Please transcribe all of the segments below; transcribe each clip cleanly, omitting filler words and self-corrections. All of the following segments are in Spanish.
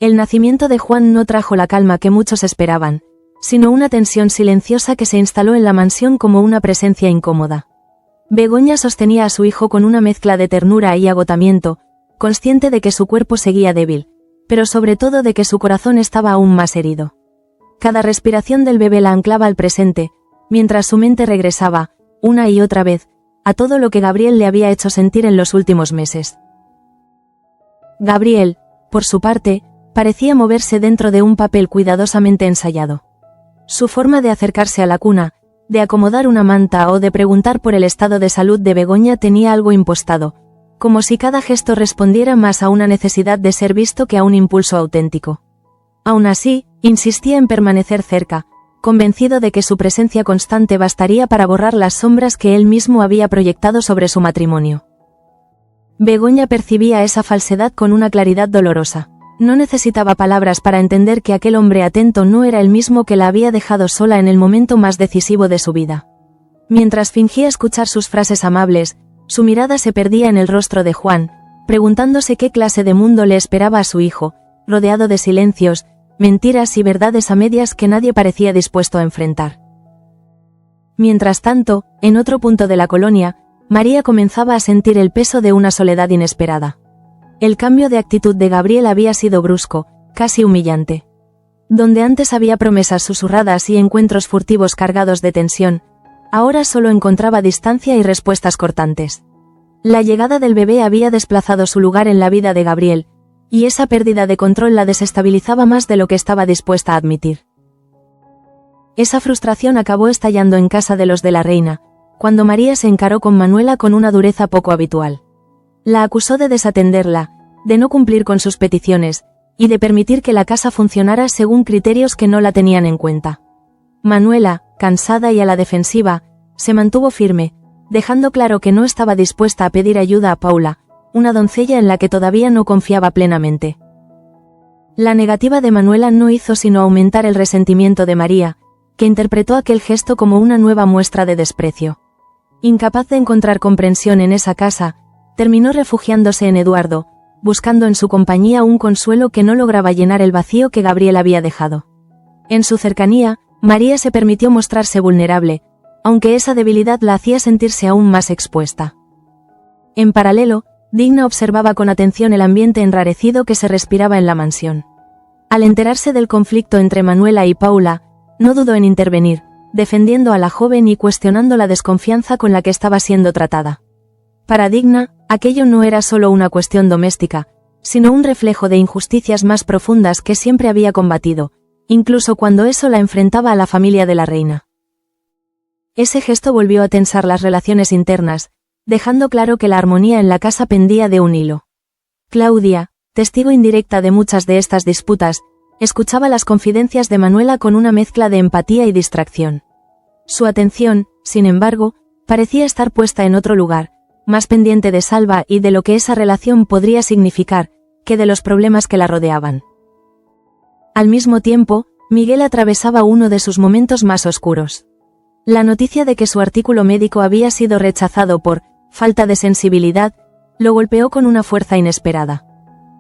El nacimiento de Juan no trajo la calma que muchos esperaban, sino una tensión silenciosa que se instaló en la mansión como una presencia incómoda. Begoña sostenía a su hijo con una mezcla de ternura y agotamiento, consciente de que su cuerpo seguía débil, pero sobre todo de que su corazón estaba aún más herido. Cada respiración del bebé la anclaba al presente, mientras su mente regresaba, una y otra vez, a todo lo que Gabriel le había hecho sentir en los últimos meses. Gabriel, por su parte, parecía moverse dentro de un papel cuidadosamente ensayado. Su forma de acercarse a la cuna, de acomodar una manta o de preguntar por el estado de salud de Begoña tenía algo impostado, como si cada gesto respondiera más a una necesidad de ser visto que a un impulso auténtico. Aún así, insistía en permanecer cerca, convencido de que su presencia constante bastaría para borrar las sombras que él mismo había proyectado sobre su matrimonio. Begoña percibía esa falsedad con una claridad dolorosa. No necesitaba palabras para entender que aquel hombre atento no era el mismo que la había dejado sola en el momento más decisivo de su vida. Mientras fingía escuchar sus frases amables, su mirada se perdía en el rostro de Juan, preguntándose qué clase de mundo le esperaba a su hijo, rodeado de silencios, mentiras y verdades a medias que nadie parecía dispuesto a enfrentar. Mientras tanto, en otro punto de la colonia, María comenzaba a sentir el peso de una soledad inesperada. El cambio de actitud de Gabriel había sido brusco, casi humillante. Donde antes había promesas susurradas y encuentros furtivos cargados de tensión, ahora solo encontraba distancia y respuestas cortantes. La llegada del bebé había desplazado su lugar en la vida de Gabriel, y esa pérdida de control la desestabilizaba más de lo que estaba dispuesta a admitir. Esa frustración acabó estallando en casa de los de la Reina, cuando María se encaró con Manuela con una dureza poco habitual. La acusó de desatenderla, de no cumplir con sus peticiones, y de permitir que la casa funcionara según criterios que no la tenían en cuenta. Manuela, cansada y a la defensiva, se mantuvo firme, dejando claro que no estaba dispuesta a pedir ayuda a Paula, una doncella en la que todavía no confiaba plenamente. La negativa de Manuela no hizo sino aumentar el resentimiento de María, que interpretó aquel gesto como una nueva muestra de desprecio. Incapaz de encontrar comprensión en esa casa, terminó refugiándose en Eduardo, buscando en su compañía un consuelo que no lograba llenar el vacío que Gabriel había dejado. En su cercanía, María se permitió mostrarse vulnerable, aunque esa debilidad la hacía sentirse aún más expuesta. En paralelo, Digna observaba con atención el ambiente enrarecido que se respiraba en la mansión. Al enterarse del conflicto entre Manuela y Paula, no dudó en intervenir, defendiendo a la joven y cuestionando la desconfianza con la que estaba siendo tratada. Para Digna, aquello no era solo una cuestión doméstica, sino un reflejo de injusticias más profundas que siempre había combatido, incluso cuando eso la enfrentaba a la familia de la reina. Ese gesto volvió a tensar las relaciones internas, dejando claro que la armonía en la casa pendía de un hilo. Claudia, testigo indirecta de muchas de estas disputas, escuchaba las confidencias de Manuela con una mezcla de empatía y distracción. Su atención, sin embargo, parecía estar puesta en otro lugar, más pendiente de Salva y de lo que esa relación podría significar, que de los problemas que la rodeaban. Al mismo tiempo, Miguel atravesaba uno de sus momentos más oscuros. La noticia de que su artículo médico había sido rechazado por falta de sensibilidad, lo golpeó con una fuerza inesperada.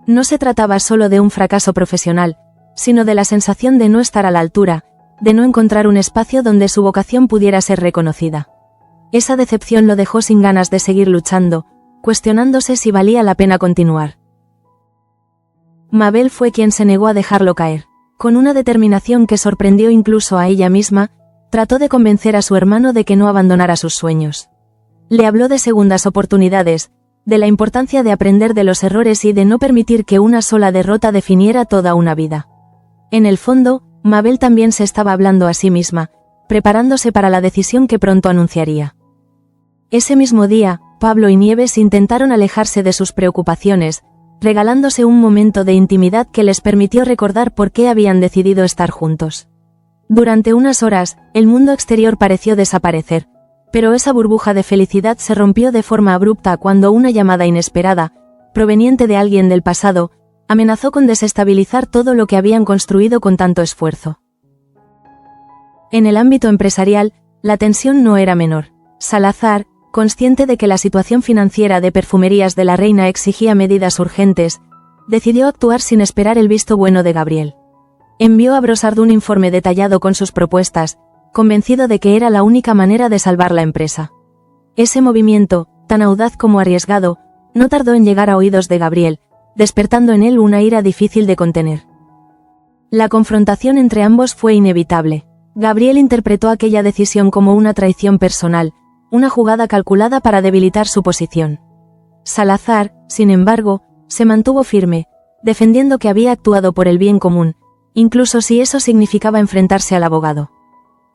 No se trataba solo de un fracaso profesional, sino de la sensación de no estar a la altura, de no encontrar un espacio donde su vocación pudiera ser reconocida. Esa decepción lo dejó sin ganas de seguir luchando, cuestionándose si valía la pena continuar. Mabel fue quien se negó a dejarlo caer. Con una determinación que sorprendió incluso a ella misma, trató de convencer a su hermano de que no abandonara sus sueños. Le habló de segundas oportunidades, de la importancia de aprender de los errores y de no permitir que una sola derrota definiera toda una vida. En el fondo, Mabel también se estaba hablando a sí misma, preparándose para la decisión que pronto anunciaría. Ese mismo día, Pablo y Nieves intentaron alejarse de sus preocupaciones, regalándose un momento de intimidad que les permitió recordar por qué habían decidido estar juntos. Durante unas horas, el mundo exterior pareció desaparecer, pero esa burbuja de felicidad se rompió de forma abrupta cuando una llamada inesperada, proveniente de alguien del pasado, amenazó con desestabilizar todo lo que habían construido con tanto esfuerzo. En el ámbito empresarial, la tensión no era menor. Salazar, consciente de que la situación financiera de Perfumerías de la Reina exigía medidas urgentes, decidió actuar sin esperar el visto bueno de Gabriel. Envió a Brossard un informe detallado con sus propuestas, convencido de que era la única manera de salvar la empresa. Ese movimiento, tan audaz como arriesgado, no tardó en llegar a oídos de Gabriel, despertando en él una ira difícil de contener. La confrontación entre ambos fue inevitable. Gabriel interpretó aquella decisión como una traición personal, una jugada calculada para debilitar su posición. Salazar, sin embargo, se mantuvo firme, defendiendo que había actuado por el bien común, incluso si eso significaba enfrentarse al abogado.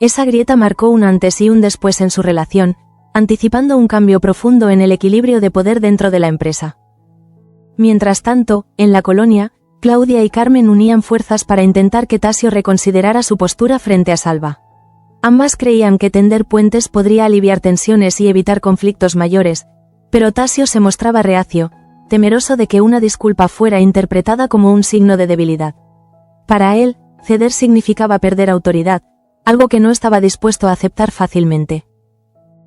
Esa grieta marcó un antes y un después en su relación, anticipando un cambio profundo en el equilibrio de poder dentro de la empresa. Mientras tanto, en la colonia, Claudia y Carmen unían fuerzas para intentar que Tasio reconsiderara su postura frente a Salva. Ambas creían que tender puentes podría aliviar tensiones y evitar conflictos mayores, pero Tasio se mostraba reacio, temeroso de que una disculpa fuera interpretada como un signo de debilidad. Para él, ceder significaba perder autoridad, algo que no estaba dispuesto a aceptar fácilmente.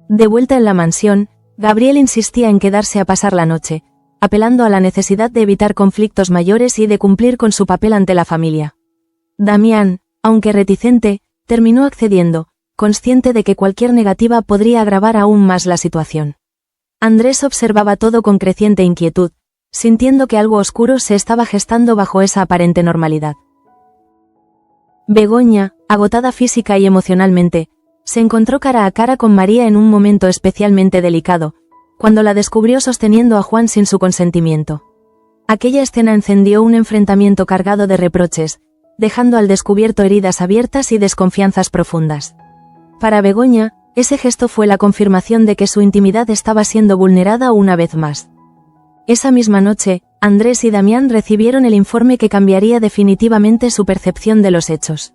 De vuelta en la mansión, Gabriel insistía en quedarse a pasar la noche, apelando a la necesidad de evitar conflictos mayores y de cumplir con su papel ante la familia. Damián, aunque reticente, terminó accediendo, consciente de que cualquier negativa podría agravar aún más la situación. Andrés observaba todo con creciente inquietud, sintiendo que algo oscuro se estaba gestando bajo esa aparente normalidad. Begoña, agotada física y emocionalmente, se encontró cara a cara con María en un momento especialmente delicado, cuando la descubrió sosteniendo a Juan sin su consentimiento. Aquella escena encendió un enfrentamiento cargado de reproches, dejando al descubierto heridas abiertas y desconfianzas profundas. Para Begoña, ese gesto fue la confirmación de que su intimidad estaba siendo vulnerada una vez más. Esa misma noche, Andrés y Damián recibieron el informe que cambiaría definitivamente su percepción de los hechos.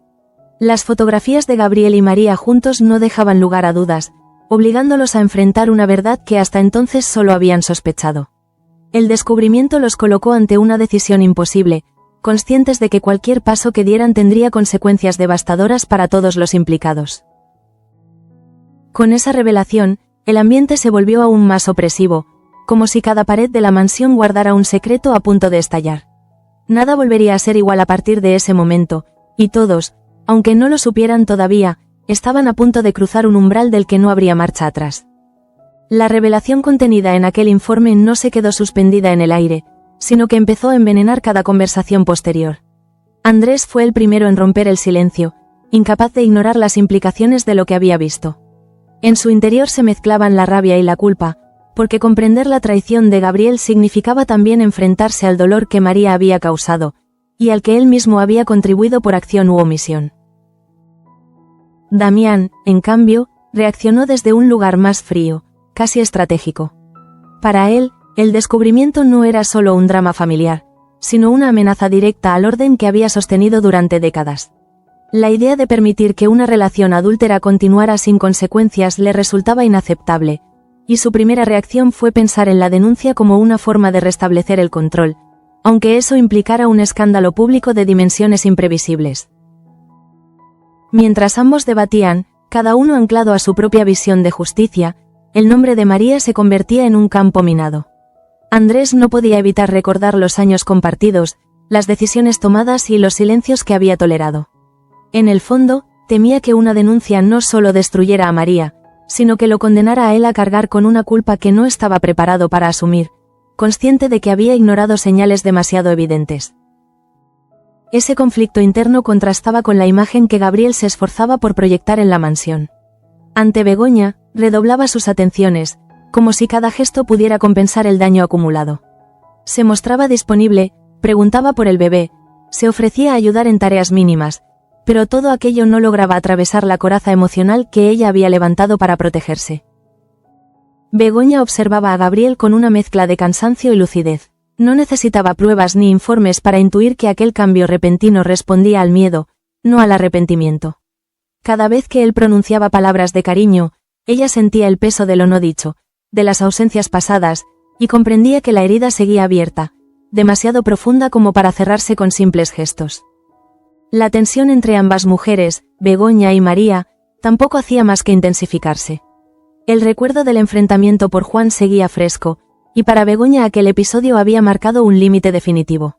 Las fotografías de Gabriel y María juntos no dejaban lugar a dudas, obligándolos a enfrentar una verdad que hasta entonces solo habían sospechado. El descubrimiento los colocó ante una decisión imposible, conscientes de que cualquier paso que dieran tendría consecuencias devastadoras para todos los implicados. Con esa revelación, el ambiente se volvió aún más opresivo, como si cada pared de la mansión guardara un secreto a punto de estallar. Nada volvería a ser igual a partir de ese momento, y todos, aunque no lo supieran todavía, estaban a punto de cruzar un umbral del que no habría marcha atrás. La revelación contenida en aquel informe no se quedó suspendida en el aire, sino que empezó a envenenar cada conversación posterior. Andrés fue el primero en romper el silencio, incapaz de ignorar las implicaciones de lo que había visto. En su interior se mezclaban la rabia y la culpa, porque comprender la traición de Gabriel significaba también enfrentarse al dolor que María había causado, y al que él mismo había contribuido por acción u omisión. Damián, en cambio, reaccionó desde un lugar más frío, casi estratégico. Para él, el descubrimiento no era solo un drama familiar, sino una amenaza directa al orden que había sostenido durante décadas. La idea de permitir que una relación adúltera continuara sin consecuencias le resultaba inaceptable, y su primera reacción fue pensar en la denuncia como una forma de restablecer el control, aunque eso implicara un escándalo público de dimensiones imprevisibles. Mientras ambos debatían, cada uno anclado a su propia visión de justicia, el nombre de María se convertía en un campo minado. Andrés no podía evitar recordar los años compartidos, las decisiones tomadas y los silencios que había tolerado. En el fondo, temía que una denuncia no solo destruyera a María, sino que lo condenara a él a cargar con una culpa que no estaba preparado para asumir, consciente de que había ignorado señales demasiado evidentes. Ese conflicto interno contrastaba con la imagen que Gabriel se esforzaba por proyectar en la mansión. Ante Begoña, redoblaba sus atenciones, como si cada gesto pudiera compensar el daño acumulado. Se mostraba disponible, preguntaba por el bebé, se ofrecía a ayudar en tareas mínimas, pero todo aquello no lograba atravesar la coraza emocional que ella había levantado para protegerse. Begoña observaba a Gabriel con una mezcla de cansancio y lucidez. No necesitaba pruebas ni informes para intuir que aquel cambio repentino respondía al miedo, no al arrepentimiento. Cada vez que él pronunciaba palabras de cariño, ella sentía el peso de lo no dicho, de las ausencias pasadas, y comprendía que la herida seguía abierta, demasiado profunda como para cerrarse con simples gestos. La tensión entre ambas mujeres, Begoña y María, tampoco hacía más que intensificarse. El recuerdo del enfrentamiento por Juan seguía fresco, y para Begoña aquel episodio había marcado un límite definitivo.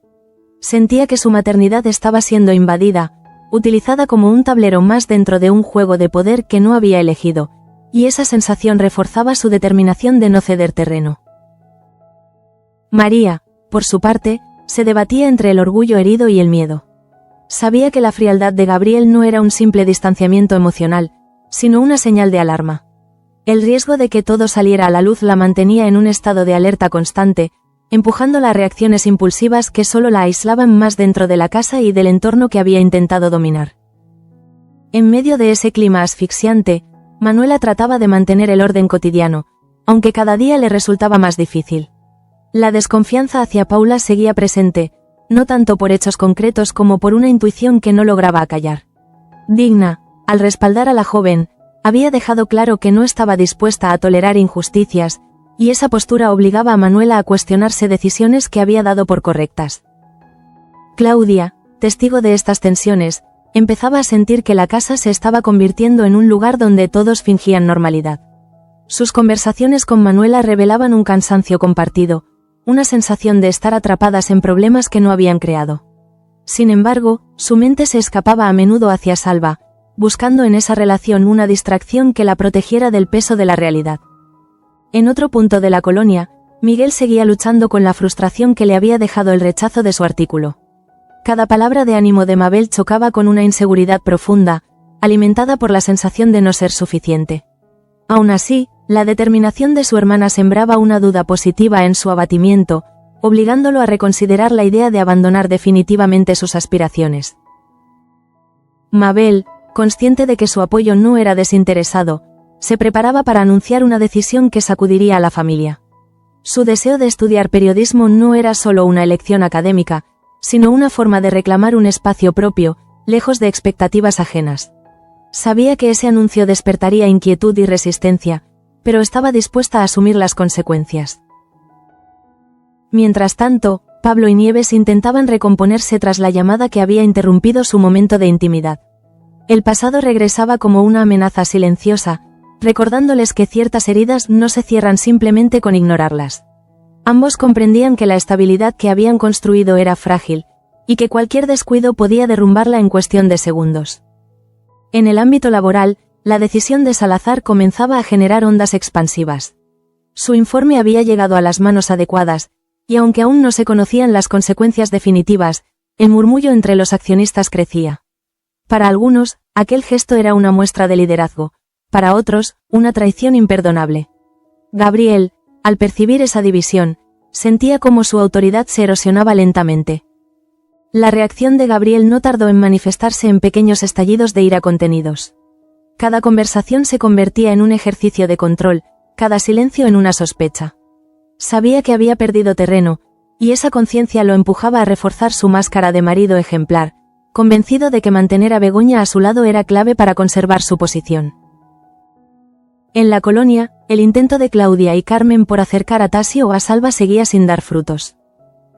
Sentía que su maternidad estaba siendo invadida, utilizada como un tablero más dentro de un juego de poder que no había elegido, y esa sensación reforzaba su determinación de no ceder terreno. María, por su parte, se debatía entre el orgullo herido y el miedo. Sabía que la frialdad de Gabriel no era un simple distanciamiento emocional, sino una señal de alarma. El riesgo de que todo saliera a la luz la mantenía en un estado de alerta constante, empujándola a reacciones impulsivas que solo la aislaban más dentro de la casa y del entorno que había intentado dominar. En medio de ese clima asfixiante, Manuela trataba de mantener el orden cotidiano, aunque cada día le resultaba más difícil. La desconfianza hacia Paula seguía presente, no tanto por hechos concretos como por una intuición que no lograba acallar. Digna, al respaldar a la joven, había dejado claro que no estaba dispuesta a tolerar injusticias, y esa postura obligaba a Manuela a cuestionarse decisiones que había dado por correctas. Claudia, testigo de estas tensiones, empezaba a sentir que la casa se estaba convirtiendo en un lugar donde todos fingían normalidad. Sus conversaciones con Manuela revelaban un cansancio compartido, una sensación de estar atrapadas en problemas que no habían creado. Sin embargo, su mente se escapaba a menudo hacia Salva, buscando en esa relación una distracción que la protegiera del peso de la realidad. En otro punto de la colonia, Miguel seguía luchando con la frustración que le había dejado el rechazo de su artículo. Cada palabra de ánimo de Mabel chocaba con una inseguridad profunda, alimentada por la sensación de no ser suficiente. Aún así, la determinación de su hermana sembraba una duda positiva en su abatimiento, obligándolo a reconsiderar la idea de abandonar definitivamente sus aspiraciones. Mabel, consciente de que su apoyo no era desinteresado, se preparaba para anunciar una decisión que sacudiría a la familia. Su deseo de estudiar periodismo no era solo una elección académica, sino una forma de reclamar un espacio propio, lejos de expectativas ajenas. Sabía que ese anuncio despertaría inquietud y resistencia, pero estaba dispuesta a asumir las consecuencias. Mientras tanto, Pablo y Nieves intentaban recomponerse tras la llamada que había interrumpido su momento de intimidad. El pasado regresaba como una amenaza silenciosa, recordándoles que ciertas heridas no se cierran simplemente con ignorarlas. Ambos comprendían que la estabilidad que habían construido era frágil, y que cualquier descuido podía derrumbarla en cuestión de segundos. En el ámbito laboral, la decisión de Salazar comenzaba a generar ondas expansivas. Su informe había llegado a las manos adecuadas, y aunque aún no se conocían las consecuencias definitivas, el murmullo entre los accionistas crecía. Para algunos, aquel gesto era una muestra de liderazgo, para otros, una traición imperdonable. Gabriel, al percibir esa división, sentía cómo su autoridad se erosionaba lentamente. La reacción de Gabriel no tardó en manifestarse en pequeños estallidos de ira contenidos. Cada conversación se convertía en un ejercicio de control, cada silencio en una sospecha. Sabía que había perdido terreno, y esa conciencia lo empujaba a reforzar su máscara de marido ejemplar, convencido de que mantener a Begoña a su lado era clave para conservar su posición. En la colonia, el intento de Claudia y Carmen por acercar a Tasio o a Salva seguía sin dar frutos.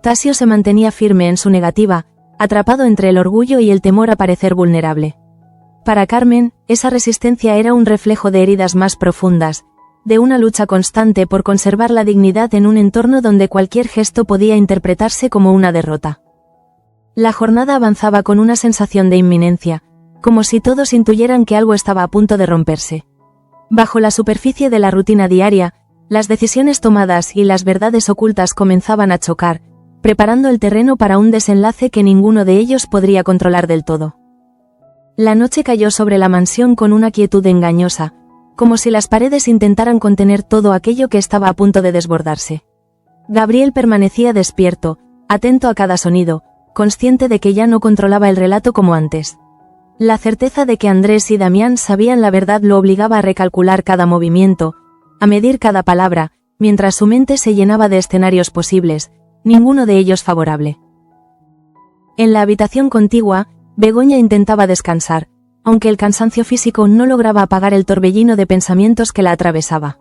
Tasio se mantenía firme en su negativa, atrapado entre el orgullo y el temor a parecer vulnerable. Para Carmen, esa resistencia era un reflejo de heridas más profundas, de una lucha constante por conservar la dignidad en un entorno donde cualquier gesto podía interpretarse como una derrota. La jornada avanzaba con una sensación de inminencia, como si todos intuyeran que algo estaba a punto de romperse. Bajo la superficie de la rutina diaria, las decisiones tomadas y las verdades ocultas comenzaban a chocar, preparando el terreno para un desenlace que ninguno de ellos podría controlar del todo. La noche cayó sobre la mansión con una quietud engañosa, como si las paredes intentaran contener todo aquello que estaba a punto de desbordarse. Gabriel permanecía despierto, atento a cada sonido, consciente de que ya no controlaba el relato como antes. La certeza de que Andrés y Damián sabían la verdad lo obligaba a recalcular cada movimiento, a medir cada palabra, mientras su mente se llenaba de escenarios posibles, ninguno de ellos favorable. En la habitación contigua, Begoña intentaba descansar, aunque el cansancio físico no lograba apagar el torbellino de pensamientos que la atravesaba.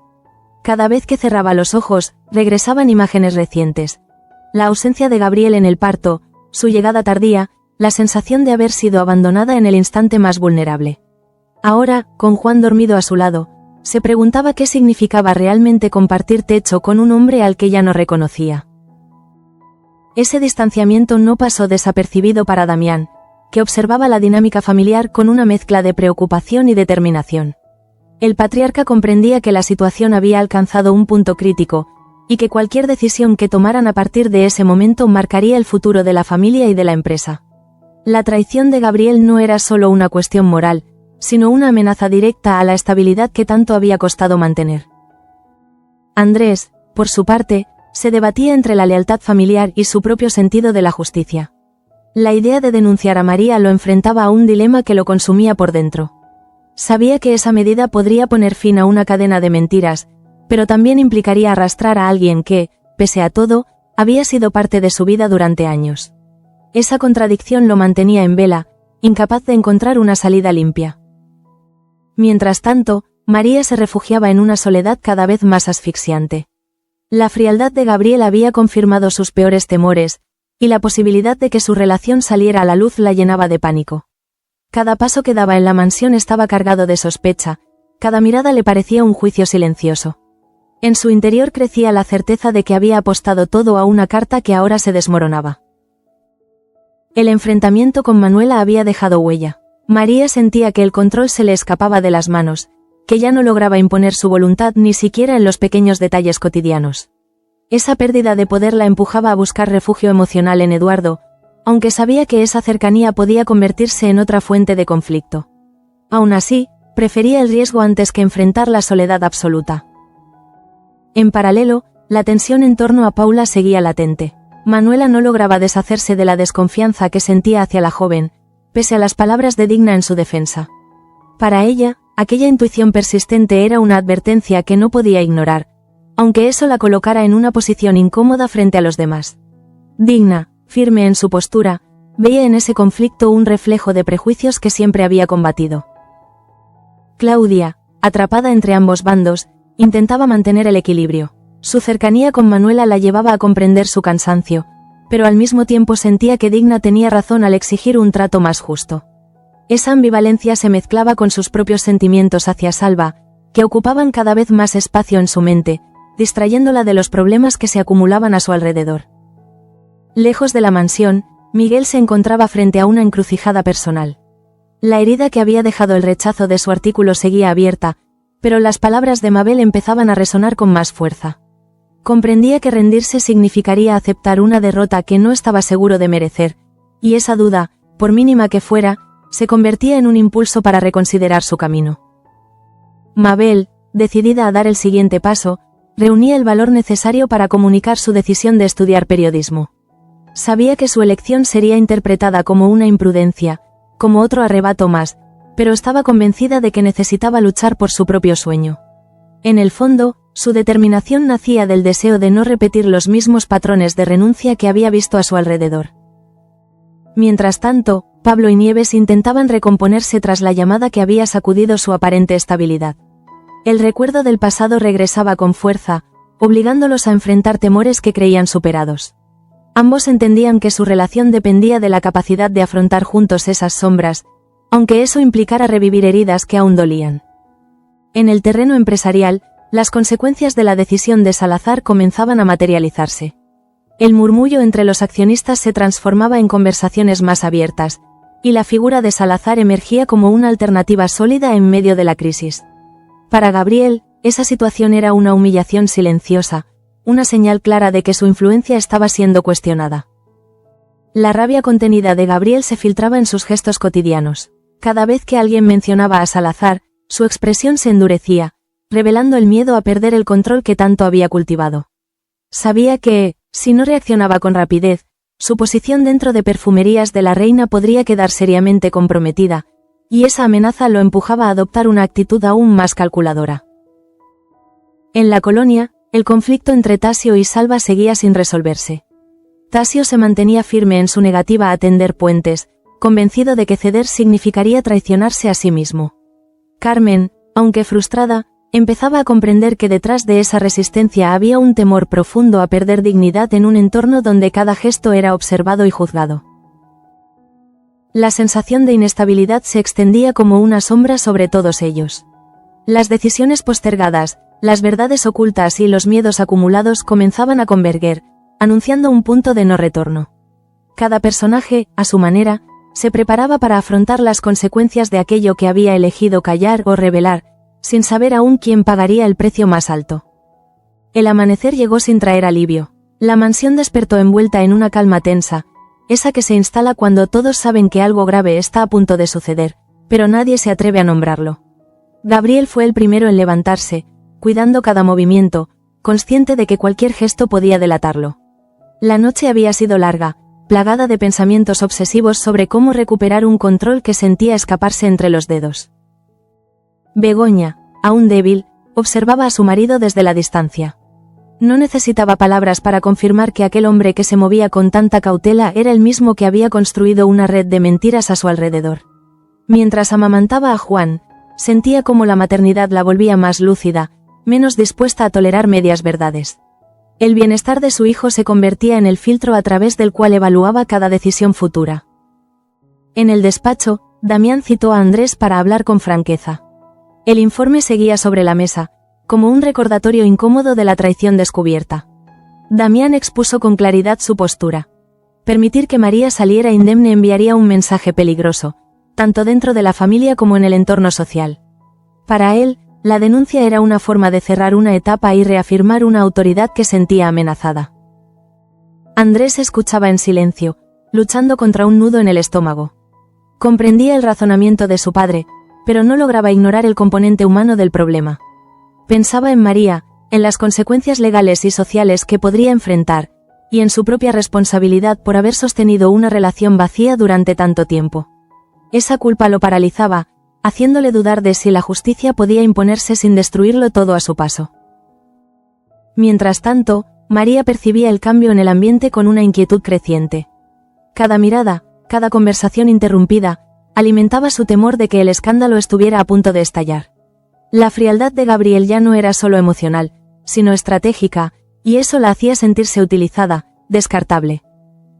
Cada vez que cerraba los ojos, regresaban imágenes recientes. La ausencia de Gabriel en el parto, su llegada tardía, la sensación de haber sido abandonada en el instante más vulnerable. Ahora, con Juan dormido a su lado, se preguntaba qué significaba realmente compartir techo con un hombre al que ya no reconocía. Ese distanciamiento no pasó desapercibido para Damián, que observaba la dinámica familiar con una mezcla de preocupación y determinación. El patriarca comprendía que la situación había alcanzado un punto crítico, y que cualquier decisión que tomaran a partir de ese momento marcaría el futuro de la familia y de la empresa. La traición de Gabriel no era solo una cuestión moral, sino una amenaza directa a la estabilidad que tanto había costado mantener. Andrés, por su parte, se debatía entre la lealtad familiar y su propio sentido de la justicia. La idea de denunciar a María lo enfrentaba a un dilema que lo consumía por dentro. Sabía que esa medida podría poner fin a una cadena de mentiras, pero también implicaría arrastrar a alguien que, pese a todo, había sido parte de su vida durante años. Esa contradicción lo mantenía en vela, incapaz de encontrar una salida limpia. Mientras tanto, María se refugiaba en una soledad cada vez más asfixiante. La frialdad de Gabriel había confirmado sus peores temores, y la posibilidad de que su relación saliera a la luz la llenaba de pánico. Cada paso que daba en la mansión estaba cargado de sospecha, cada mirada le parecía un juicio silencioso. En su interior crecía la certeza de que había apostado todo a una carta que ahora se desmoronaba. El enfrentamiento con Manuela había dejado huella. María sentía que el control se le escapaba de las manos, que ya no lograba imponer su voluntad ni siquiera en los pequeños detalles cotidianos. Esa pérdida de poder la empujaba a buscar refugio emocional en Eduardo, aunque sabía que esa cercanía podía convertirse en otra fuente de conflicto. Aún así, prefería el riesgo antes que enfrentar la soledad absoluta. En paralelo, la tensión en torno a Paula seguía latente. Manuela no lograba deshacerse de la desconfianza que sentía hacia la joven, pese a las palabras de Digna en su defensa. Para ella, aquella intuición persistente era una advertencia que no podía ignorar, aunque eso la colocara en una posición incómoda frente a los demás. Digna, firme en su postura, veía en ese conflicto un reflejo de prejuicios que siempre había combatido. Claudia, atrapada entre ambos bandos, intentaba mantener el equilibrio. Su cercanía con Manuela la llevaba a comprender su cansancio, pero al mismo tiempo sentía que Digna tenía razón al exigir un trato más justo. Esa ambivalencia se mezclaba con sus propios sentimientos hacia Salva, que ocupaban cada vez más espacio en su mente, distrayéndola de los problemas que se acumulaban a su alrededor. Lejos de la mansión, Miguel se encontraba frente a una encrucijada personal. La herida que había dejado el rechazo de su artículo seguía abierta, pero las palabras de Mabel empezaban a resonar con más fuerza. Comprendía que rendirse significaría aceptar una derrota que no estaba seguro de merecer, y esa duda, por mínima que fuera, se convertía en un impulso para reconsiderar su camino. Mabel, decidida a dar el siguiente paso, reunía el valor necesario para comunicar su decisión de estudiar periodismo. Sabía que su elección sería interpretada como una imprudencia, como otro arrebato más, pero estaba convencida de que necesitaba luchar por su propio sueño. En el fondo, su determinación nacía del deseo de no repetir los mismos patrones de renuncia que había visto a su alrededor. Mientras tanto, Pablo y Nieves intentaban recomponerse tras la llamada que había sacudido su aparente estabilidad. El recuerdo del pasado regresaba con fuerza, obligándolos a enfrentar temores que creían superados. Ambos entendían que su relación dependía de la capacidad de afrontar juntos esas sombras, aunque eso implicara revivir heridas que aún dolían. En el terreno empresarial, las consecuencias de la decisión de Salazar comenzaban a materializarse. El murmullo entre los accionistas se transformaba en conversaciones más abiertas, y la figura de Salazar emergía como una alternativa sólida en medio de la crisis. Para Gabriel, esa situación era una humillación silenciosa, una señal clara de que su influencia estaba siendo cuestionada. La rabia contenida de Gabriel se filtraba en sus gestos cotidianos. Cada vez que alguien mencionaba a Salazar, su expresión se endurecía, revelando el miedo a perder el control que tanto había cultivado. Sabía que, si no reaccionaba con rapidez, su posición dentro de Perfumerías de la Reina podría quedar seriamente comprometida, y esa amenaza lo empujaba a adoptar una actitud aún más calculadora. En la colonia, el conflicto entre Tasio y Salva seguía sin resolverse. Tasio se mantenía firme en su negativa a tender puentes, convencido de que ceder significaría traicionarse a sí mismo. Carmen, aunque frustrada, empezaba a comprender que detrás de esa resistencia había un temor profundo a perder dignidad en un entorno donde cada gesto era observado y juzgado. La sensación de inestabilidad se extendía como una sombra sobre todos ellos. Las decisiones postergadas, las verdades ocultas y los miedos acumulados comenzaban a converger, anunciando un punto de no retorno. Cada personaje, a su manera, se preparaba para afrontar las consecuencias de aquello que había elegido callar o revelar, sin saber aún quién pagaría el precio más alto. El amanecer llegó sin traer alivio. La mansión despertó envuelta en una calma tensa, esa que se instala cuando todos saben que algo grave está a punto de suceder, pero nadie se atreve a nombrarlo. Gabriel fue el primero en levantarse, cuidando cada movimiento, consciente de que cualquier gesto podía delatarlo. La noche había sido larga, plagada de pensamientos obsesivos sobre cómo recuperar un control que sentía escaparse entre los dedos. Begoña, aún débil, observaba a su marido desde la distancia. No necesitaba palabras para confirmar que aquel hombre que se movía con tanta cautela era el mismo que había construido una red de mentiras a su alrededor. Mientras amamantaba a Juan, sentía cómo la maternidad la volvía más lúcida, menos dispuesta a tolerar medias verdades. El bienestar de su hijo se convertía en el filtro a través del cual evaluaba cada decisión futura. En el despacho, Damián citó a Andrés para hablar con franqueza. El informe seguía sobre la mesa, como un recordatorio incómodo de la traición descubierta. Damián expuso con claridad su postura. Permitir que María saliera indemne enviaría un mensaje peligroso, tanto dentro de la familia como en el entorno social. Para él, la denuncia era una forma de cerrar una etapa y reafirmar una autoridad que sentía amenazada. Andrés escuchaba en silencio, luchando contra un nudo en el estómago. Comprendía el razonamiento de su padre, pero no lograba ignorar el componente humano del problema. Pensaba en María, en las consecuencias legales y sociales que podría enfrentar, y en su propia responsabilidad por haber sostenido una relación vacía durante tanto tiempo. Esa culpa lo paralizaba, haciéndole dudar de si la justicia podía imponerse sin destruirlo todo a su paso. Mientras tanto, María percibía el cambio en el ambiente con una inquietud creciente. Cada mirada, cada conversación interrumpida, alimentaba su temor de que el escándalo estuviera a punto de estallar. La frialdad de Gabriel ya no era solo emocional, sino estratégica, y eso la hacía sentirse utilizada, descartable.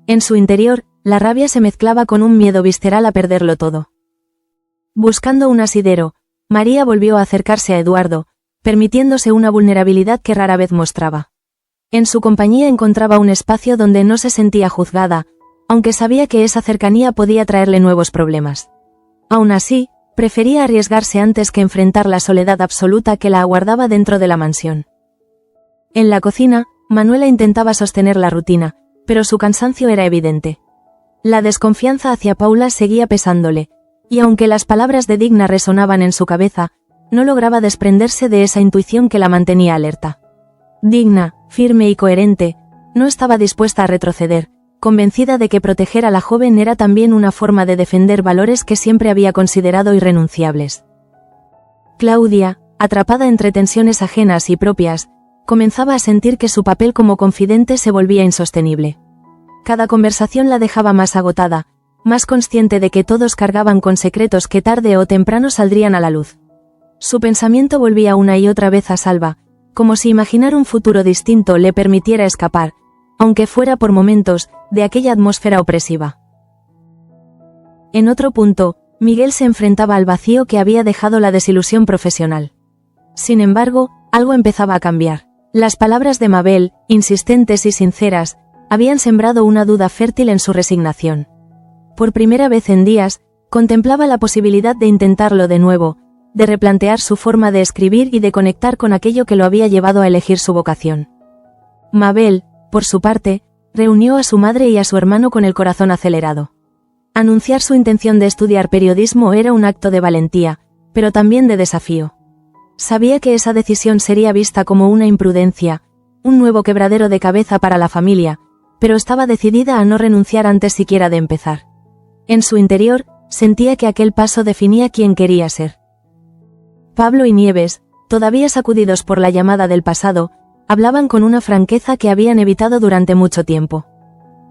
En su interior, la rabia se mezclaba con un miedo visceral a perderlo todo. Buscando un asidero, María volvió a acercarse a Eduardo, permitiéndose una vulnerabilidad que rara vez mostraba. En su compañía encontraba un espacio donde no se sentía juzgada, aunque sabía que esa cercanía podía traerle nuevos problemas. Aún así, prefería arriesgarse antes que enfrentar la soledad absoluta que la aguardaba dentro de la mansión. En la cocina, Manuela intentaba sostener la rutina, pero su cansancio era evidente. La desconfianza hacia Paula seguía pesándole, y aunque las palabras de Digna resonaban en su cabeza, no lograba desprenderse de esa intuición que la mantenía alerta. Digna, firme y coherente, no estaba dispuesta a retroceder, convencida de que proteger a la joven era también una forma de defender valores que siempre había considerado irrenunciables. Claudia, atrapada entre tensiones ajenas y propias, comenzaba a sentir que su papel como confidente se volvía insostenible. Cada conversación la dejaba más agotada, más consciente de que todos cargaban con secretos que tarde o temprano saldrían a la luz. Su pensamiento volvía una y otra vez a Salva, como si imaginar un futuro distinto le permitiera escapar, aunque fuera por momentos, de aquella atmósfera opresiva. En otro punto, Miguel se enfrentaba al vacío que había dejado la desilusión profesional. Sin embargo, algo empezaba a cambiar. Las palabras de Mabel, insistentes y sinceras, habían sembrado una duda fértil en su resignación. Por primera vez en días, contemplaba la posibilidad de intentarlo de nuevo, de replantear su forma de escribir y de conectar con aquello que lo había llevado a elegir su vocación. Mabel, por su parte, reunió a su madre y a su hermano con el corazón acelerado. Anunciar su intención de estudiar periodismo era un acto de valentía, pero también de desafío. Sabía que esa decisión sería vista como una imprudencia, un nuevo quebradero de cabeza para la familia, pero estaba decidida a no renunciar antes siquiera de empezar. En su interior, sentía que aquel paso definía quién quería ser. Pablo y Nieves, todavía sacudidos por la llamada del pasado, hablaban con una franqueza que habían evitado durante mucho tiempo.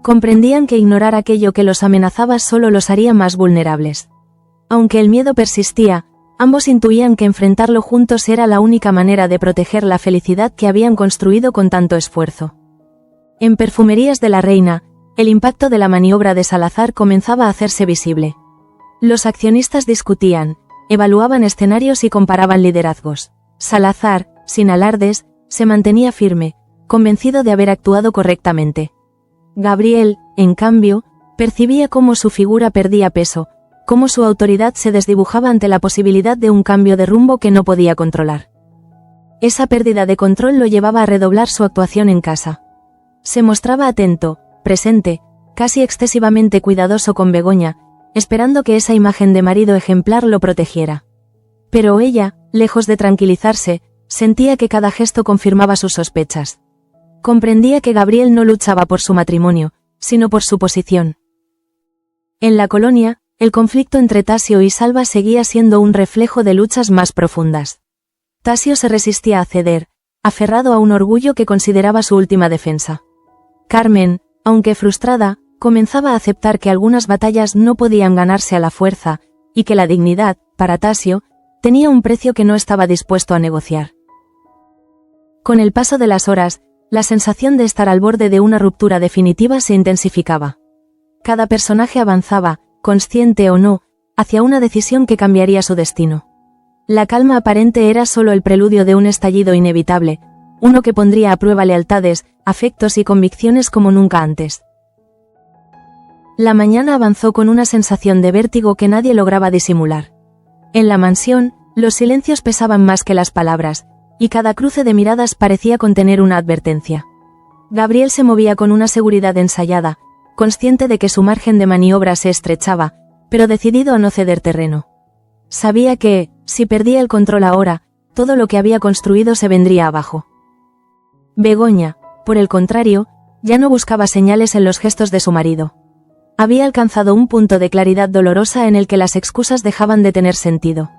Comprendían que ignorar aquello que los amenazaba solo los haría más vulnerables. Aunque el miedo persistía, ambos intuían que enfrentarlo juntos era la única manera de proteger la felicidad que habían construido con tanto esfuerzo. En Perfumerías de la Reina, el impacto de la maniobra de Salazar comenzaba a hacerse visible. Los accionistas discutían, evaluaban escenarios y comparaban liderazgos. Salazar, sin alardes, se mantenía firme, convencido de haber actuado correctamente. Gabriel, en cambio, percibía cómo su figura perdía peso, cómo su autoridad se desdibujaba ante la posibilidad de un cambio de rumbo que no podía controlar. Esa pérdida de control lo llevaba a redoblar su actuación en casa. Se mostraba atento, presente, casi excesivamente cuidadoso con Begoña, esperando que esa imagen de marido ejemplar lo protegiera. Pero ella, lejos de tranquilizarse, sentía que cada gesto confirmaba sus sospechas. Comprendía que Gabriel no luchaba por su matrimonio, sino por su posición. En la colonia, el conflicto entre Tasio y Salva seguía siendo un reflejo de luchas más profundas. Tasio se resistía a ceder, aferrado a un orgullo que consideraba su última defensa. Carmen, aunque frustrada, comenzaba a aceptar que algunas batallas no podían ganarse a la fuerza, y que la dignidad, para Tasio, tenía un precio que no estaba dispuesto a negociar. Con el paso de las horas, la sensación de estar al borde de una ruptura definitiva se intensificaba. Cada personaje avanzaba, consciente o no, hacia una decisión que cambiaría su destino. La calma aparente era solo el preludio de un estallido inevitable, uno que pondría a prueba lealtades, afectos y convicciones como nunca antes. La mañana avanzó con una sensación de vértigo que nadie lograba disimular. En la mansión, los silencios pesaban más que las palabras, y cada cruce de miradas parecía contener una advertencia. Gabriel se movía con una seguridad ensayada, consciente de que su margen de maniobra se estrechaba, pero decidido a no ceder terreno. Sabía que, si perdía el control ahora, todo lo que había construido se vendría abajo. Begoña, por el contrario, ya no buscaba señales en los gestos de su marido. Había alcanzado un punto de claridad dolorosa en el que las excusas dejaban de tener sentido.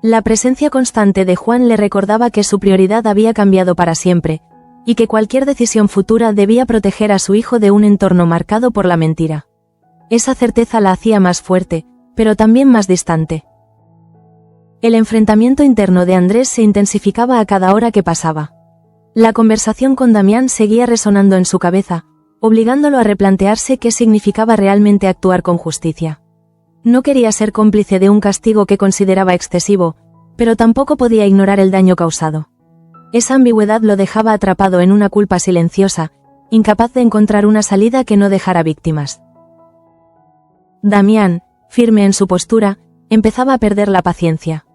La presencia constante de Juan le recordaba que su prioridad había cambiado para siempre, y que cualquier decisión futura debía proteger a su hijo de un entorno marcado por la mentira. Esa certeza la hacía más fuerte, pero también más distante. El enfrentamiento interno de Andrés se intensificaba a cada hora que pasaba. La conversación con Damián seguía resonando en su cabeza, obligándolo a replantearse qué significaba realmente actuar con justicia. No quería ser cómplice de un castigo que consideraba excesivo, pero tampoco podía ignorar el daño causado. Esa ambigüedad lo dejaba atrapado en una culpa silenciosa, incapaz de encontrar una salida que no dejara víctimas. Damián, firme en su postura, empezaba a perder la paciencia.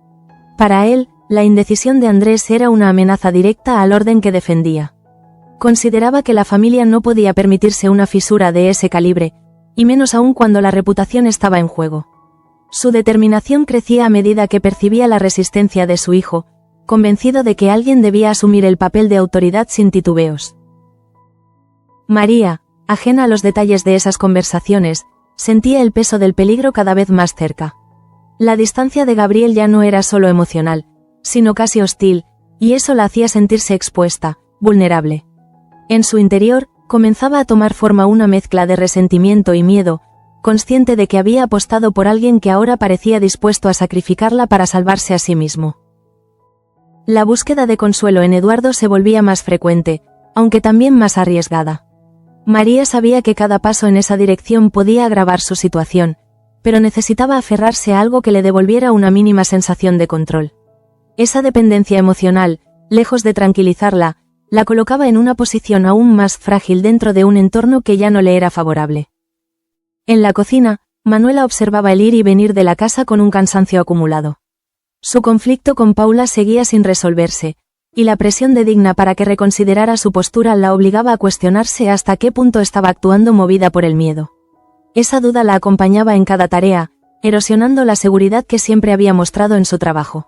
Para él, la indecisión de Andrés era una amenaza directa al orden que defendía. Consideraba que la familia no podía permitirse una fisura de ese calibre, y menos aún cuando la reputación estaba en juego. Su determinación crecía a medida que percibía la resistencia de su hijo, convencido de que alguien debía asumir el papel de autoridad sin titubeos. María, ajena a los detalles de esas conversaciones, sentía el peso del peligro cada vez más cerca. La distancia de Gabriel ya no era solo emocional, sino casi hostil, y eso la hacía sentirse expuesta, vulnerable. En su interior, comenzaba a tomar forma una mezcla de resentimiento y miedo, consciente de que había apostado por alguien que ahora parecía dispuesto a sacrificarla para salvarse a sí mismo. La búsqueda de consuelo en Eduardo se volvía más frecuente, aunque también más arriesgada. María sabía que cada paso en esa dirección podía agravar su situación, pero necesitaba aferrarse a algo que le devolviera una mínima sensación de control. Esa dependencia emocional, lejos de tranquilizarla, la colocaba en una posición aún más frágil dentro de un entorno que ya no le era favorable. En la cocina, Manuela observaba el ir y venir de la casa con un cansancio acumulado. Su conflicto con Paula seguía sin resolverse, y la presión de Digna para que reconsiderara su postura la obligaba a cuestionarse hasta qué punto estaba actuando movida por el miedo. Esa duda la acompañaba en cada tarea, erosionando la seguridad que siempre había mostrado en su trabajo.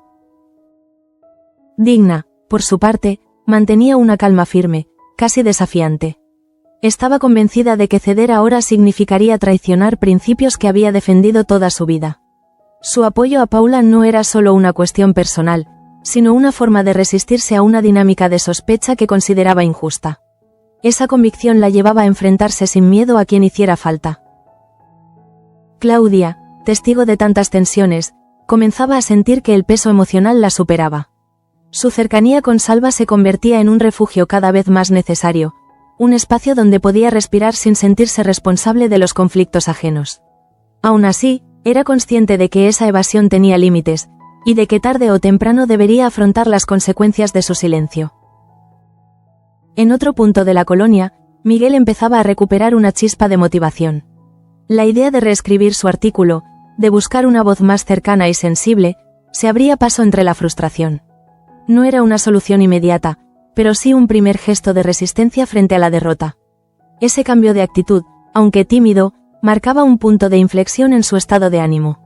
Digna, por su parte, mantenía una calma firme, casi desafiante. Estaba convencida de que ceder ahora significaría traicionar principios que había defendido toda su vida. Su apoyo a Paula no era solo una cuestión personal, sino una forma de resistirse a una dinámica de sospecha que consideraba injusta. Esa convicción la llevaba a enfrentarse sin miedo a quien hiciera falta. Claudia, testigo de tantas tensiones, comenzaba a sentir que el peso emocional la superaba. Su cercanía con Salva se convertía en un refugio cada vez más necesario, un espacio donde podía respirar sin sentirse responsable de los conflictos ajenos. Aún así, era consciente de que esa evasión tenía límites, y de que tarde o temprano debería afrontar las consecuencias de su silencio. En otro punto de la colonia, Miguel empezaba a recuperar una chispa de motivación. La idea de reescribir su artículo, de buscar una voz más cercana y sensible, se abría paso entre la frustración. No era una solución inmediata, pero sí un primer gesto de resistencia frente a la derrota. Ese cambio de actitud, aunque tímido, marcaba un punto de inflexión en su estado de ánimo.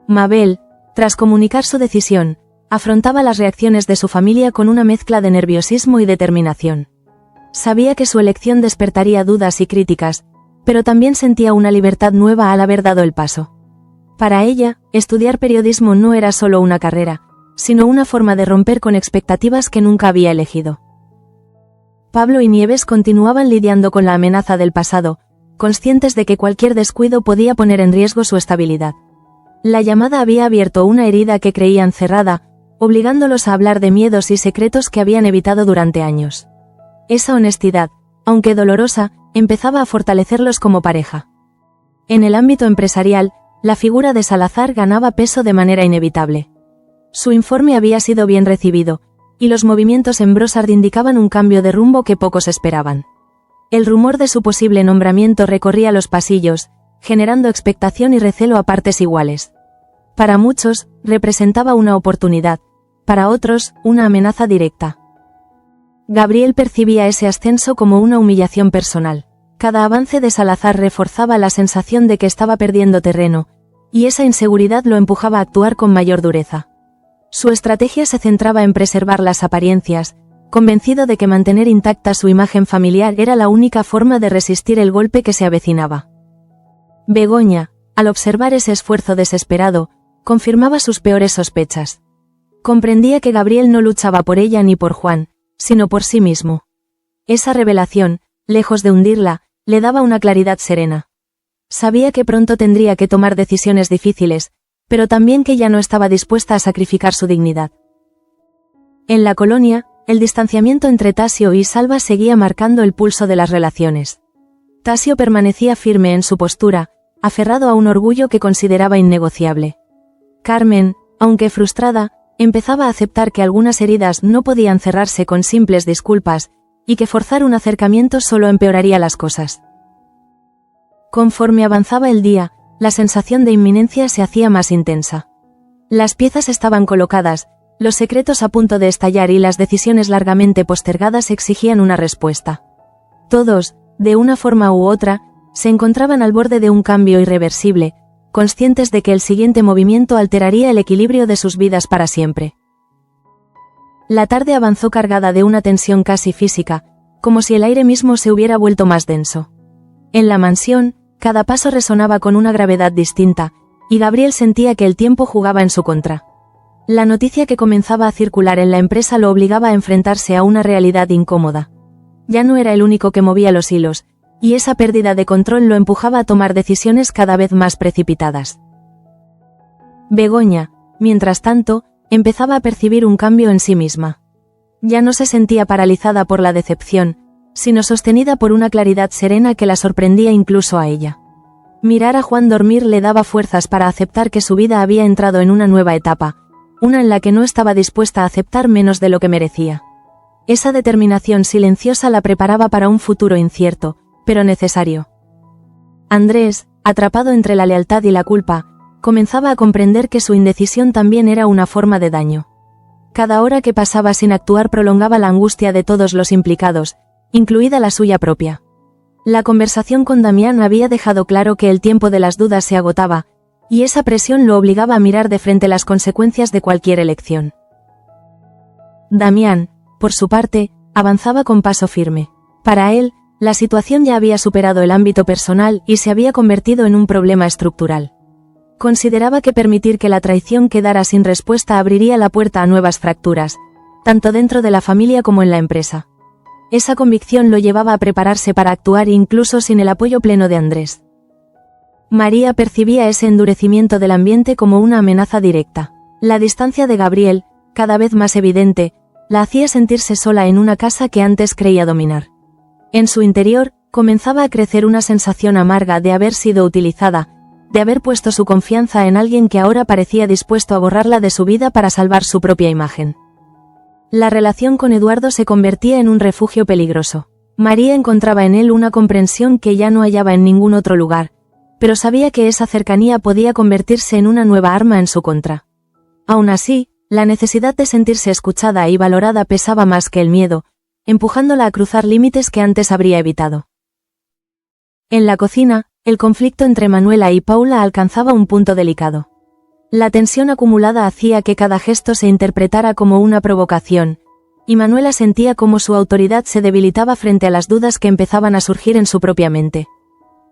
Mabel, tras comunicar su decisión, afrontaba las reacciones de su familia con una mezcla de nerviosismo y determinación. Sabía que su elección despertaría dudas y críticas, pero también sentía una libertad nueva al haber dado el paso. Para ella, estudiar periodismo no era solo una carrera, sino una forma de romper con expectativas que nunca había elegido. Pablo y Nieves continuaban lidiando con la amenaza del pasado, conscientes de que cualquier descuido podía poner en riesgo su estabilidad. La llamada había abierto una herida que creían cerrada, obligándolos a hablar de miedos y secretos que habían evitado durante años. Esa honestidad, aunque dolorosa, empezaba a fortalecerlos como pareja. En el ámbito empresarial, la figura de Salazar ganaba peso de manera inevitable. Su informe había sido bien recibido, y los movimientos en Brossard indicaban un cambio de rumbo que pocos esperaban. El rumor de su posible nombramiento recorría los pasillos, generando expectación y recelo a partes iguales. Para muchos, representaba una oportunidad, para otros, una amenaza directa. Gabriel percibía ese ascenso como una humillación personal. Cada avance de Salazar reforzaba la sensación de que estaba perdiendo terreno, y esa inseguridad lo empujaba a actuar con mayor dureza. Su estrategia se centraba en preservar las apariencias, convencido de que mantener intacta su imagen familiar era la única forma de resistir el golpe que se avecinaba. Begoña, al observar ese esfuerzo desesperado, confirmaba sus peores sospechas. Comprendía que Gabriel no luchaba por ella ni por Juan, sino por sí mismo. Esa revelación, lejos de hundirla, le daba una claridad serena. Sabía que pronto tendría que tomar decisiones difíciles, pero también que ya no estaba dispuesta a sacrificar su dignidad. En la colonia, el distanciamiento entre Tasio y Salva seguía marcando el pulso de las relaciones. Tasio permanecía firme en su postura, aferrado a un orgullo que consideraba innegociable. Carmen, aunque frustrada, empezaba a aceptar que algunas heridas no podían cerrarse con simples disculpas, y que forzar un acercamiento solo empeoraría las cosas. Conforme avanzaba el día, la sensación de inminencia se hacía más intensa. Las piezas estaban colocadas, los secretos a punto de estallar y las decisiones largamente postergadas exigían una respuesta. Todos, de una forma u otra, se encontraban al borde de un cambio irreversible, conscientes de que el siguiente movimiento alteraría el equilibrio de sus vidas para siempre. La tarde avanzó cargada de una tensión casi física, como si el aire mismo se hubiera vuelto más denso. En la mansión, cada paso resonaba con una gravedad distinta, y Gabriel sentía que el tiempo jugaba en su contra. La noticia que comenzaba a circular en la empresa lo obligaba a enfrentarse a una realidad incómoda. Ya no era el único que movía los hilos, y esa pérdida de control lo empujaba a tomar decisiones cada vez más precipitadas. Begoña, mientras tanto, empezaba a percibir un cambio en sí misma. Ya no se sentía paralizada por la decepción, sino sostenida por una claridad serena que la sorprendía incluso a ella. Mirar a Juan dormir le daba fuerzas para aceptar que su vida había entrado en una nueva etapa, una en la que no estaba dispuesta a aceptar menos de lo que merecía. Esa determinación silenciosa la preparaba para un futuro incierto, pero necesario. Andrés, atrapado entre la lealtad y la culpa, comenzaba a comprender que su indecisión también era una forma de daño. Cada hora que pasaba sin actuar prolongaba la angustia de todos los implicados, incluida la suya propia. La conversación con Damián había dejado claro que el tiempo de las dudas se agotaba, y esa presión lo obligaba a mirar de frente las consecuencias de cualquier elección. Damián, por su parte, avanzaba con paso firme. Para él, la situación ya había superado el ámbito personal y se había convertido en un problema estructural. Consideraba que permitir que la traición quedara sin respuesta abriría la puerta a nuevas fracturas, tanto dentro de la familia como en la empresa. Esa convicción lo llevaba a prepararse para actuar incluso sin el apoyo pleno de Andrés. María percibía ese endurecimiento del ambiente como una amenaza directa. La distancia de Gabriel, cada vez más evidente, la hacía sentirse sola en una casa que antes creía dominar. En su interior, comenzaba a crecer una sensación amarga de haber sido utilizada, de haber puesto su confianza en alguien que ahora parecía dispuesto a borrarla de su vida para salvar su propia imagen. La relación con Eduardo se convertía en un refugio peligroso. María encontraba en él una comprensión que ya no hallaba en ningún otro lugar, pero sabía que esa cercanía podía convertirse en una nueva arma en su contra. Aún así, la necesidad de sentirse escuchada y valorada pesaba más que el miedo, empujándola a cruzar límites que antes habría evitado. En la cocina, el conflicto entre Manuela y Paula alcanzaba un punto delicado. La tensión acumulada hacía que cada gesto se interpretara como una provocación, y Manuela sentía cómo su autoridad se debilitaba frente a las dudas que empezaban a surgir en su propia mente.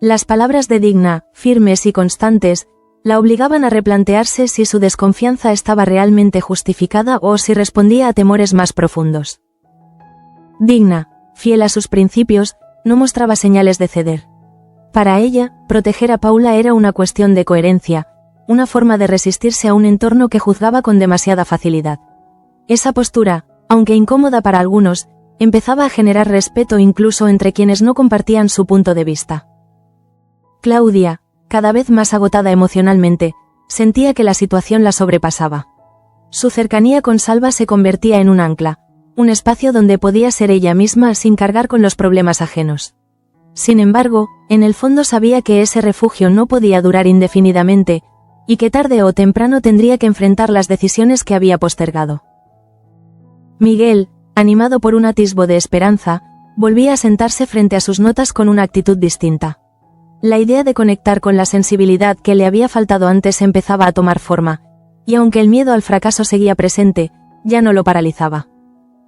Las palabras de Digna, firmes y constantes, la obligaban a replantearse si su desconfianza estaba realmente justificada o si respondía a temores más profundos. Digna, fiel a sus principios, no mostraba señales de ceder. Para ella, proteger a Paula era una cuestión de coherencia, una forma de resistirse a un entorno que juzgaba con demasiada facilidad. Esa postura, aunque incómoda para algunos, empezaba a generar respeto incluso entre quienes no compartían su punto de vista. Claudia, cada vez más agotada emocionalmente, sentía que la situación la sobrepasaba. Su cercanía con Salva se convertía en un ancla, un espacio donde podía ser ella misma sin cargar con los problemas ajenos. Sin embargo, en el fondo sabía que ese refugio no podía durar indefinidamente, y que tarde o temprano tendría que enfrentar las decisiones que había postergado. Miguel, animado por un atisbo de esperanza, volvía a sentarse frente a sus notas con una actitud distinta. La idea de conectar con la sensibilidad que le había faltado antes empezaba a tomar forma, y aunque el miedo al fracaso seguía presente, ya no lo paralizaba.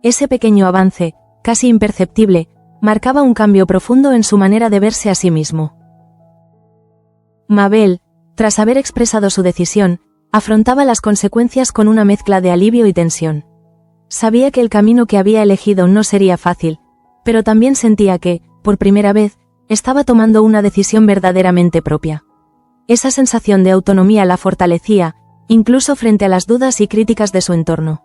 Ese pequeño avance, casi imperceptible, marcaba un cambio profundo en su manera de verse a sí mismo. Mabel, tras haber expresado su decisión, afrontaba las consecuencias con una mezcla de alivio y tensión. Sabía que el camino que había elegido no sería fácil, pero también sentía que, por primera vez, estaba tomando una decisión verdaderamente propia. Esa sensación de autonomía la fortalecía, incluso frente a las dudas y críticas de su entorno.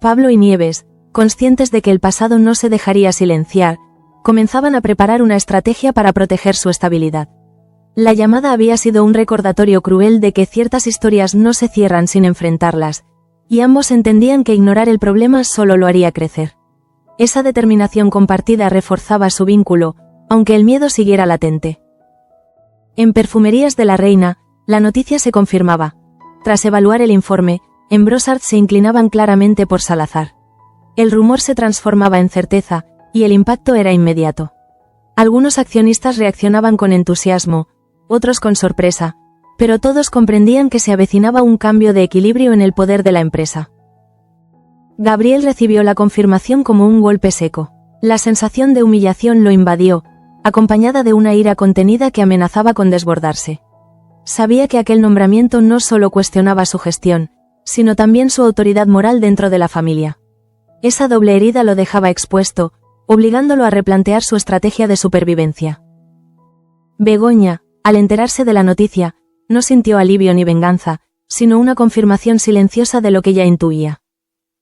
Pablo y Nieves, conscientes de que el pasado no se dejaría silenciar, comenzaban a preparar una estrategia para proteger su estabilidad. La llamada había sido un recordatorio cruel de que ciertas historias no se cierran sin enfrentarlas, y ambos entendían que ignorar el problema solo lo haría crecer. Esa determinación compartida reforzaba su vínculo, aunque el miedo siguiera latente. En Perfumerías de la Reina, la noticia se confirmaba. Tras evaluar el informe, en Brossard se inclinaban claramente por Salazar. El rumor se transformaba en certeza, y el impacto era inmediato. Algunos accionistas reaccionaban con entusiasmo, otros con sorpresa, pero todos comprendían que se avecinaba un cambio de equilibrio en el poder de la empresa. Gabriel recibió la confirmación como un golpe seco. La sensación de humillación lo invadió, acompañada de una ira contenida que amenazaba con desbordarse. Sabía que aquel nombramiento no solo cuestionaba su gestión, sino también su autoridad moral dentro de la familia. Esa doble herida lo dejaba expuesto, obligándolo a replantear su estrategia de supervivencia. Begoña, al enterarse de la noticia, no sintió alivio ni venganza, sino una confirmación silenciosa de lo que ya intuía.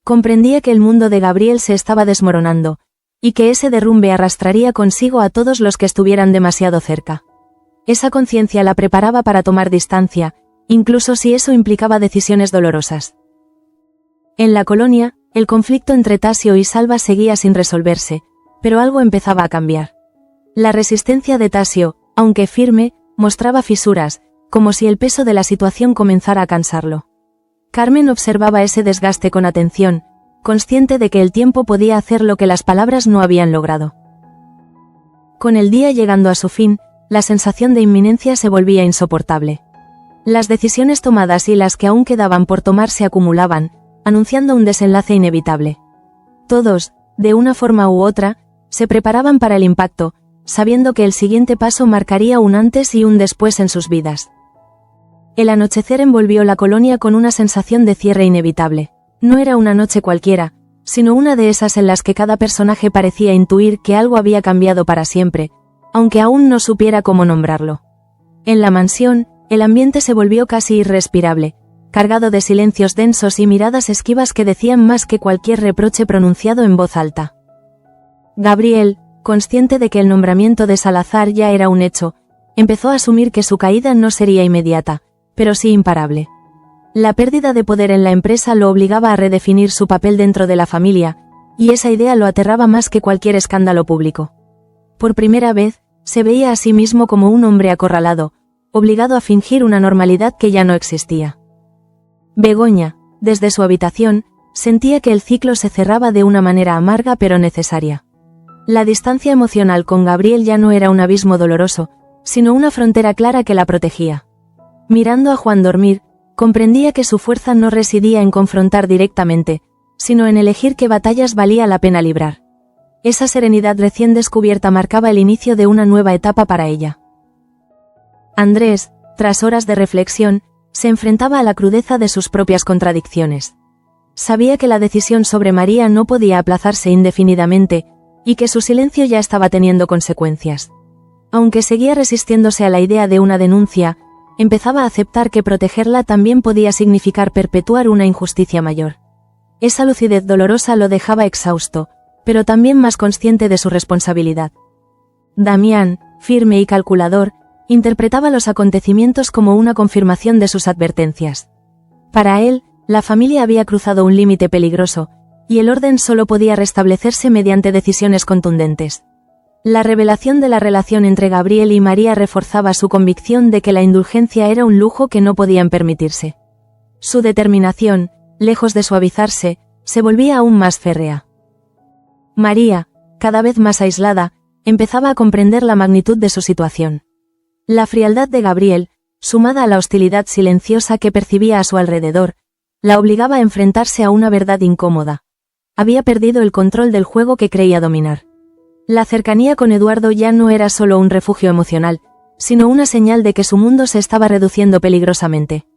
Comprendía que el mundo de Gabriel se estaba desmoronando, y que ese derrumbe arrastraría consigo a todos los que estuvieran demasiado cerca. Esa conciencia la preparaba para tomar distancia, incluso si eso implicaba decisiones dolorosas. En la colonia, el conflicto entre Tasio y Salva seguía sin resolverse, pero algo empezaba a cambiar. La resistencia de Tasio, aunque firme, mostraba fisuras, como si el peso de la situación comenzara a cansarlo. Carmen observaba ese desgaste con atención, consciente de que el tiempo podía hacer lo que las palabras no habían logrado. Con el día llegando a su fin, la sensación de inminencia se volvía insoportable. Las decisiones tomadas y las que aún quedaban por tomar se acumulaban, anunciando un desenlace inevitable. Todos, de una forma u otra, se preparaban para el impacto, sabiendo que el siguiente paso marcaría un antes y un después en sus vidas. El anochecer envolvió la colonia con una sensación de cierre inevitable. No era una noche cualquiera, sino una de esas en las que cada personaje parecía intuir que algo había cambiado para siempre, aunque aún no supiera cómo nombrarlo. En la mansión, el ambiente se volvió casi irrespirable, cargado de silencios densos y miradas esquivas que decían más que cualquier reproche pronunciado en voz alta. Gabriel, consciente de que el nombramiento de Salazar ya era un hecho, empezó a asumir que su caída no sería inmediata, pero sí imparable. La pérdida de poder en la empresa lo obligaba a redefinir su papel dentro de la familia, y esa idea lo aterraba más que cualquier escándalo público. Por primera vez, se veía a sí mismo como un hombre acorralado, obligado a fingir una normalidad que ya no existía. Begoña, desde su habitación, sentía que el ciclo se cerraba de una manera amarga pero necesaria. La distancia emocional con Gabriel ya no era un abismo doloroso, sino una frontera clara que la protegía. Mirando a Juan dormir, comprendía que su fuerza no residía en confrontar directamente, sino en elegir qué batallas valía la pena librar. Esa serenidad recién descubierta marcaba el inicio de una nueva etapa para ella. Andrés, tras horas de reflexión, se enfrentaba a la crudeza de sus propias contradicciones. Sabía que la decisión sobre María no podía aplazarse indefinidamente, y que su silencio ya estaba teniendo consecuencias. Aunque seguía resistiéndose a la idea de una denuncia, empezaba a aceptar que protegerla también podía significar perpetuar una injusticia mayor. Esa lucidez dolorosa lo dejaba exhausto, pero también más consciente de su responsabilidad. Damián, firme y calculador, interpretaba los acontecimientos como una confirmación de sus advertencias. Para él, la familia había cruzado un límite peligroso, y el orden solo podía restablecerse mediante decisiones contundentes. La revelación de la relación entre Gabriel y María reforzaba su convicción de que la indulgencia era un lujo que no podían permitirse. Su determinación, lejos de suavizarse, se volvía aún más férrea. María, cada vez más aislada, empezaba a comprender la magnitud de su situación. La frialdad de Gabriel, sumada a la hostilidad silenciosa que percibía a su alrededor, la obligaba a enfrentarse a una verdad incómoda. Había perdido el control del juego que creía dominar. La cercanía con Eduardo ya no era solo un refugio emocional, sino una señal de que su mundo se estaba reduciendo peligrosamente.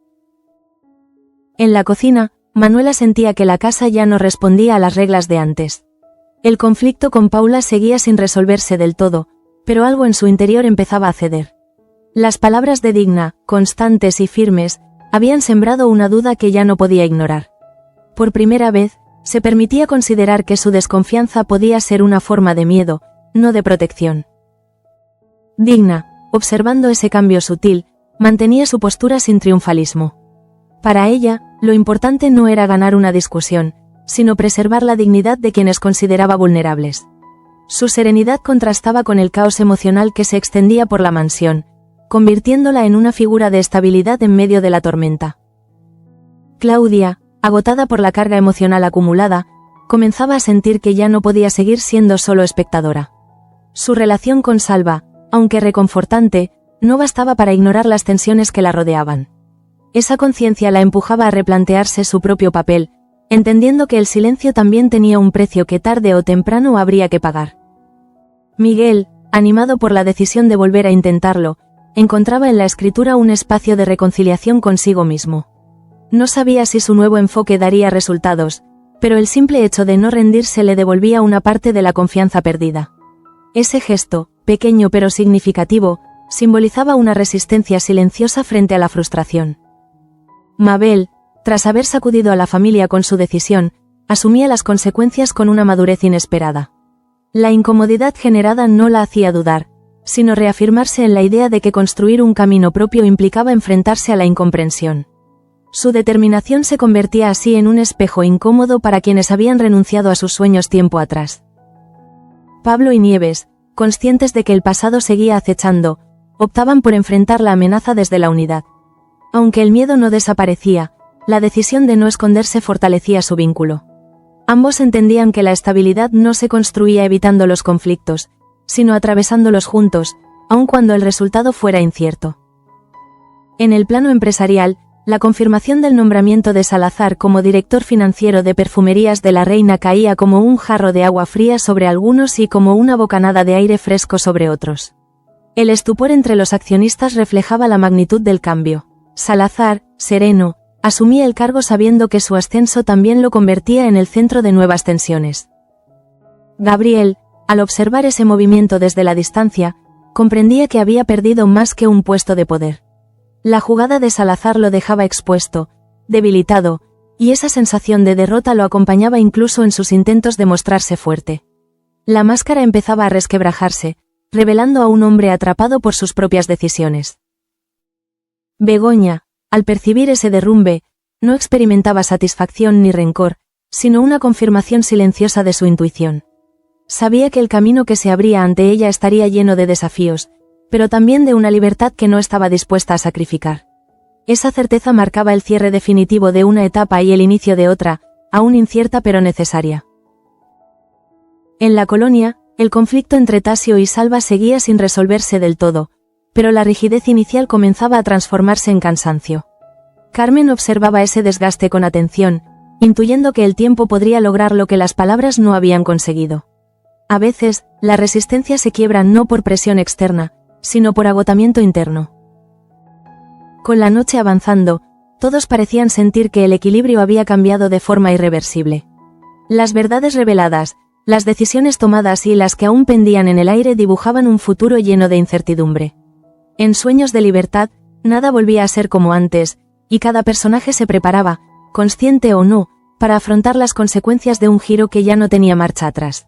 En la cocina, Manuela sentía que la casa ya no respondía a las reglas de antes. El conflicto con Paula seguía sin resolverse del todo, pero algo en su interior empezaba a ceder. Las palabras de Digna, constantes y firmes, habían sembrado una duda que ya no podía ignorar. Por primera vez, se permitía considerar que su desconfianza podía ser una forma de miedo, no de protección. Digna, observando ese cambio sutil, mantenía su postura sin triunfalismo. Para ella, lo importante no era ganar una discusión, sino preservar la dignidad de quienes consideraba vulnerables. Su serenidad contrastaba con el caos emocional que se extendía por la mansión, convirtiéndola en una figura de estabilidad en medio de la tormenta. Claudia, agotada por la carga emocional acumulada, comenzaba a sentir que ya no podía seguir siendo solo espectadora. Su relación con Salva, aunque reconfortante, no bastaba para ignorar las tensiones que la rodeaban. Esa conciencia la empujaba a replantearse su propio papel, entendiendo que el silencio también tenía un precio que tarde o temprano habría que pagar. Miguel, animado por la decisión de volver a intentarlo, encontraba en la escritura un espacio de reconciliación consigo mismo. No sabía si su nuevo enfoque daría resultados, pero el simple hecho de no rendirse le devolvía una parte de la confianza perdida. Ese gesto, pequeño pero significativo, simbolizaba una resistencia silenciosa frente a la frustración. Mabel, tras haber sacudido a la familia con su decisión, asumía las consecuencias con una madurez inesperada. La incomodidad generada no la hacía dudar, sino reafirmarse en la idea de que construir un camino propio implicaba enfrentarse a la incomprensión. Su determinación se convertía así en un espejo incómodo para quienes habían renunciado a sus sueños tiempo atrás. Pablo y Nieves, conscientes de que el pasado seguía acechando, optaban por enfrentar la amenaza desde la unidad. Aunque el miedo no desaparecía, la decisión de no esconderse fortalecía su vínculo. Ambos entendían que la estabilidad no se construía evitando los conflictos, sino atravesándolos juntos, aun cuando el resultado fuera incierto. En el plano empresarial, la confirmación del nombramiento de Salazar como director financiero de Perfumerías de la Reina caía como un jarro de agua fría sobre algunos y como una bocanada de aire fresco sobre otros. El estupor entre los accionistas reflejaba la magnitud del cambio. Salazar, sereno, asumía el cargo sabiendo que su ascenso también lo convertía en el centro de nuevas tensiones. Gabriel, al observar ese movimiento desde la distancia, comprendía que había perdido más que un puesto de poder. La jugada de Salazar lo dejaba expuesto, debilitado, y esa sensación de derrota lo acompañaba incluso en sus intentos de mostrarse fuerte. La máscara empezaba a resquebrajarse, revelando a un hombre atrapado por sus propias decisiones. Begoña, al percibir ese derrumbe, no experimentaba satisfacción ni rencor, sino una confirmación silenciosa de su intuición. Sabía que el camino que se abría ante ella estaría lleno de desafíos, pero también de una libertad que no estaba dispuesta a sacrificar. Esa certeza marcaba el cierre definitivo de una etapa y el inicio de otra, aún incierta pero necesaria. En la colonia, el conflicto entre Tasio y Salva seguía sin resolverse del todo, pero la rigidez inicial comenzaba a transformarse en cansancio. Carmen observaba ese desgaste con atención, intuyendo que el tiempo podría lograr lo que las palabras no habían conseguido. A veces, la resistencia se quiebra no por presión externa, sino por agotamiento interno. Con la noche avanzando, todos parecían sentir que el equilibrio había cambiado de forma irreversible. Las verdades reveladas, las decisiones tomadas y las que aún pendían en el aire dibujaban un futuro lleno de incertidumbre. En Sueños de Libertad, nada volvía a ser como antes, y cada personaje se preparaba, consciente o no, para afrontar las consecuencias de un giro que ya no tenía marcha atrás.